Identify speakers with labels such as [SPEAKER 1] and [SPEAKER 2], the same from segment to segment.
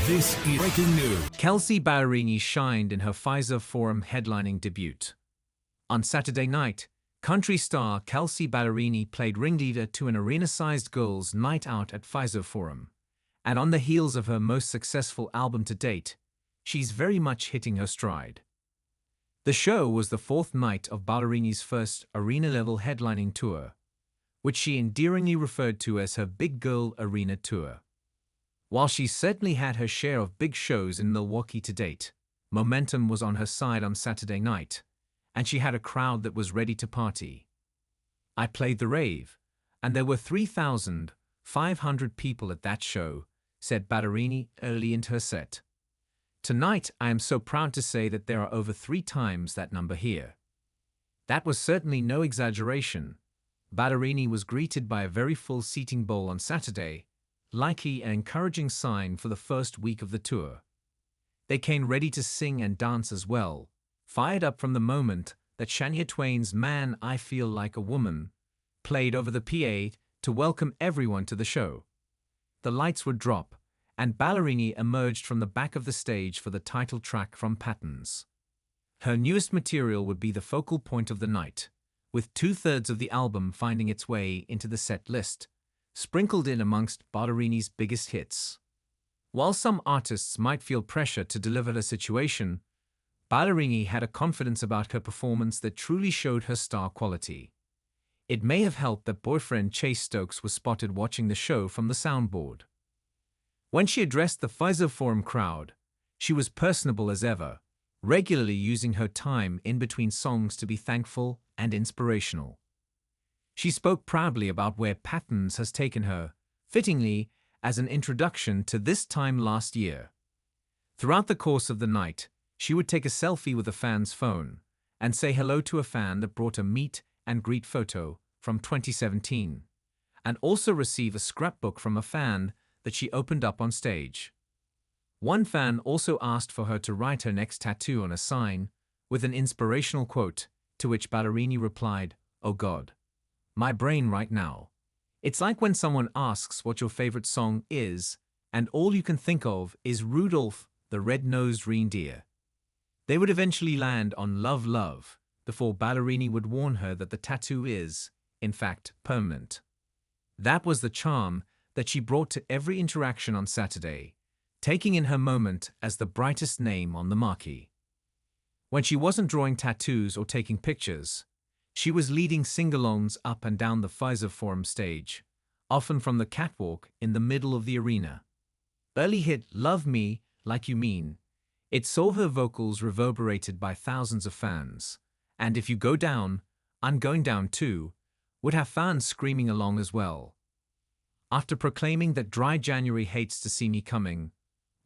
[SPEAKER 1] This is breaking news.
[SPEAKER 2] Kelsea Ballerini shined in her Fiserv Forum headlining debut. On Saturday night, country star Kelsea Ballerini played ringleader to an arena-sized girls' night out at Fiserv Forum. And on the heels of her most successful album to date, she's very much hitting her stride. The show was the fourth night of Ballerini's first arena-level headlining tour, which she endearingly referred to as her Big Girl Arena Tour. While she certainly had her share of big shows in Milwaukee to date, momentum was on her side on Saturday night, and she had a crowd that was ready to party. "I played the Rave, and there were 3,500 people at that show," said Ballerini early into her set. "Tonight, I am so proud to say that there are over 3 times that number here." That was certainly no exaggeration. Ballerini was greeted by a very full seating bowl on Saturday, likely an encouraging sign for the first week of the tour. They came ready to sing and dance as well, fired up from the moment that Shania Twain's "Man, I Feel Like a Woman" played over the PA to welcome everyone to the show. The lights would drop, and Ballerini emerged from the back of the stage for the title track from Patterns. Her newest material would be the focal point of the night, with 2/3 of the album finding its way into the set list, sprinkled in amongst Ballerini's biggest hits. While some artists might feel pressure to deliver the situation, Ballerini had a confidence about her performance that truly showed her star quality. It may have helped that boyfriend Chase Stokes was spotted watching the show from the soundboard. When she addressed the Fiserv Forum crowd, she was personable as ever, regularly using her time in between songs to be thankful and inspirational. She spoke proudly about where Patterns has taken her, fittingly as an introduction to this time last year. Throughout the course of the night, she would take a selfie with a fan's phone and say hello to a fan that brought a meet and greet photo from 2017, and also receive a scrapbook from a fan that she opened up on stage. One fan also asked for her to write her next tattoo on a sign with an inspirational quote, to which Ballerini replied, "Oh God, my brain right now. It's like when someone asks what your favorite song is, and all you can think of is Rudolph the Red-Nosed Reindeer." They would eventually land on "Love, Love," before Ballerini would warn her that the tattoo is, in fact, permanent. That was the charm that she brought to every interaction on Saturday, taking in her moment as the brightest name on the marquee. When she wasn't drawing tattoos or taking pictures, she was leading sing-alongs up and down the Fiserv Forum stage, often from the catwalk in the middle of the arena. Early hit "Love Me Like You Mean," it saw her vocals reverberated by thousands of fans, and "If You Go Down, I'm Going Down Too" would have fans screaming along as well. After proclaiming that "Dry January Hates to See Me Coming,"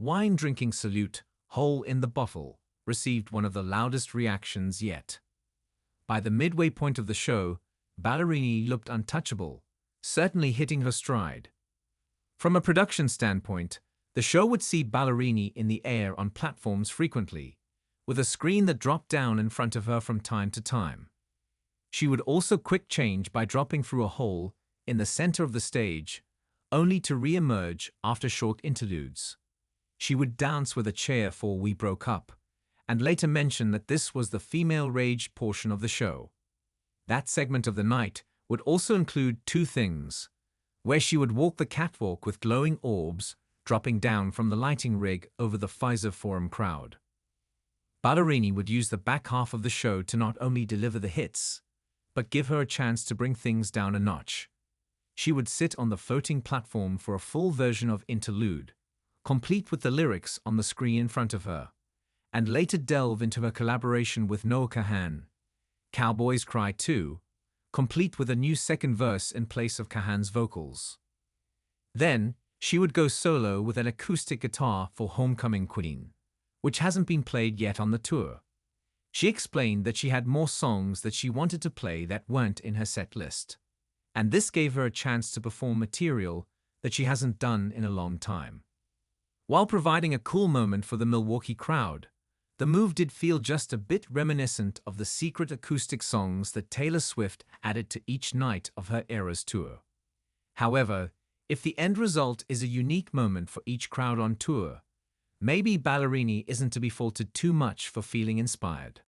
[SPEAKER 2] "Wine-Drinking Salute, Hole in the Bottle" received one of the loudest reactions yet. By the midway point of the show, Ballerini looked untouchable, certainly hitting her stride. From a production standpoint, the show would see Ballerini in the air on platforms frequently, with a screen that dropped down in front of her from time to time. She would also quick change by dropping through a hole in the center of the stage, only to re-emerge after short interludes. She would dance with a chair for "We Broke Up," and later mention that this was the female rage portion of the show. That segment of the night would also include 2 things, where she would walk the catwalk with glowing orbs dropping down from the lighting rig over the Fiserv Forum crowd. Ballerini would use the back half of the show to not only deliver the hits, but give her a chance to bring things down a notch. She would sit on the floating platform for a full version of Interlude, complete with the lyrics on the screen in front of her, and later delve into her collaboration with Noah Kahan, "Cowboys Cry Too," complete with a new second verse in place of Kahan's vocals. Then, she would go solo with an acoustic guitar for "Homecoming Queen," which hasn't been played yet on the tour. She explained that she had more songs that she wanted to play that weren't in her set list, and this gave her a chance to perform material that she hasn't done in a long time. While providing a cool moment for the Milwaukee crowd, the move did feel just a bit reminiscent of the secret acoustic songs that Taylor Swift added to each night of her Eras tour. However, if the end result is a unique moment for each crowd on tour, maybe Ballerini isn't to be faulted too much for feeling inspired.